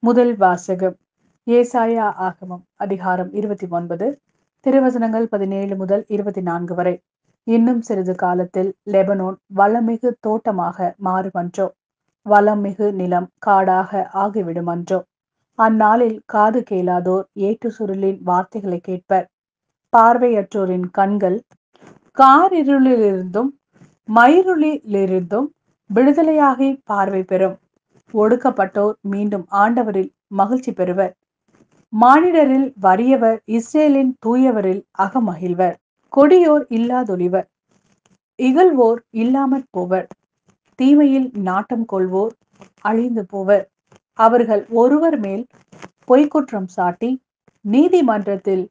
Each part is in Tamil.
முதல் வாசகம் ஏசாயா ஆகமம் அதிகாரம் 29 திருவசனங்கள் 17 முதல் 24 வரை. இன்னும் சிறிது காலத்தில் லெபனோன் வளமிகு தோட்டமாக மாறுமன்றோ, வளமிகு நிலம் காடாக ஆகிவிடுமன்றோ. அந்நாளில் காது கேளாதோர் ஏற்று சுருளின் வார்த்தைகளை கேட்பர். பார்வையற்றோரின் கண்கள் காரிருளிலிருந்தும் மயிருளிலிருந்தும் விடுதலையாகி பார்வை பெறும். ஒடுக்கப்பட்டோர் மீண்டும் ஆண்டவரில் மகிழ்ச்சி பெறுவர். மானிடரில் வறியவர் இஸ்ரேலின் தூயவரில் அகமகிழ்வர். கொடியோர் இல்லாதொழிவர், இகழ்வோர் இல்லாமற் போவர். தீமையில் நாட்டம் கொள்வோர் அழிந்து போவர். அவர்கள் ஒருவர் மேல் பொய்க்குற்றம் சாட்டி நீதிமன்றத்தில்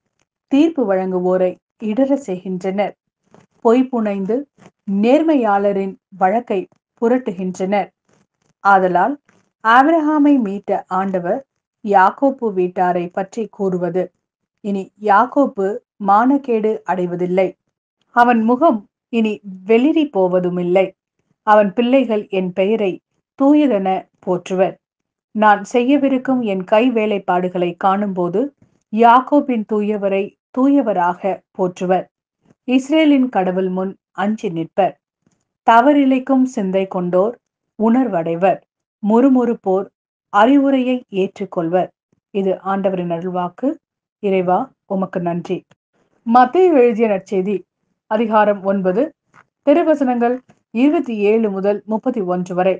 தீர்ப்பு வழங்குவோரை இடர செய்கின்றனர். பொய் புனைந்து நேர்மையாளரின் வழக்கை புரட்டுகின்றனர். ஆதலால் ஆபிரகாமை மீட்ட ஆண்டவர் யாக்கோப்பு வீட்டாரை பற்றி கூறுவது: இனி யாக்கோப்பு மானக்கேடு அடைவதில்லை, அவன் முகம் இனி வெளிரி போவதுமில்லை. அவன் பிள்ளைகள் என் பெயரை தூயதென போற்றுவர். நான் செய்யவிருக்கும் என் கை வேலைப்பாடுகளை காணும்போது யாக்கோப்பின் தூயவரை தூயவராக போற்றுவர். இஸ்ரேலின் கடவுள் முன் அஞ்சி நிற்பர். தவறிழைக்கும் சிந்தை கொண்டோர் உணர்வடைவர். முறுமுறுப்போர் அறிவுரையை ஏற்றுக்கொள்வர். இது ஆண்டவரின் அருள்வாக்கு. இறைவா, உமக்கு நன்றி. மத்தேயு எழுதிய நற்செய்தி அதிகாரம் 9 திருவசனங்கள் 27 முதல் 31 வரை.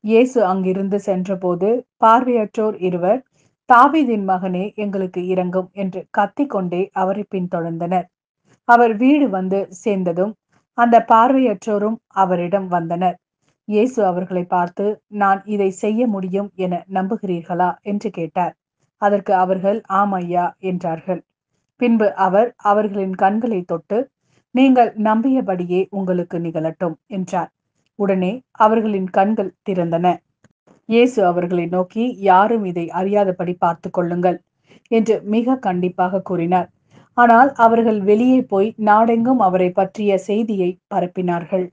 இயேசு அங்கிருந்து சென்றபோது பார்வையற்றோர் இருவர், தாவீதின் மகனே, எங்களுக்கு இரங்கும் என்று கத்திக்கொண்டே அவரை பின்தொடர்ந்தனர். அவர் வீடு வந்து சேர்ந்ததும் அந்த பார்வையற்றோரும் அவரிடம் வந்தனர். இயேசு அவர்களை பார்த்து, நான் இதை செய்ய முடியும் என நம்புகிறீர்களா என்று கேட்டார். அதற்கு அவர்கள் ஆம் ஐயா என்றார்கள். பின்பு அவர் அவர்களின் கண்களை தொட்டு, நீங்கள் நம்பியபடியே உங்களுக்கு நிகழட்டும் என்றார். உடனே அவர்களின் கண்கள் திறந்தன. இயேசு அவர்களை நோக்கி, யாரும் இதை அறியாதபடி பார்த்து கொள்ளுங்கள் என்று மிக கண்டிப்பாக கூறினார். ஆனால் அவர்கள் வெளியே போய் நாடெங்கும் அவரை பற்றிய செய்தியை பரப்பினார்கள்.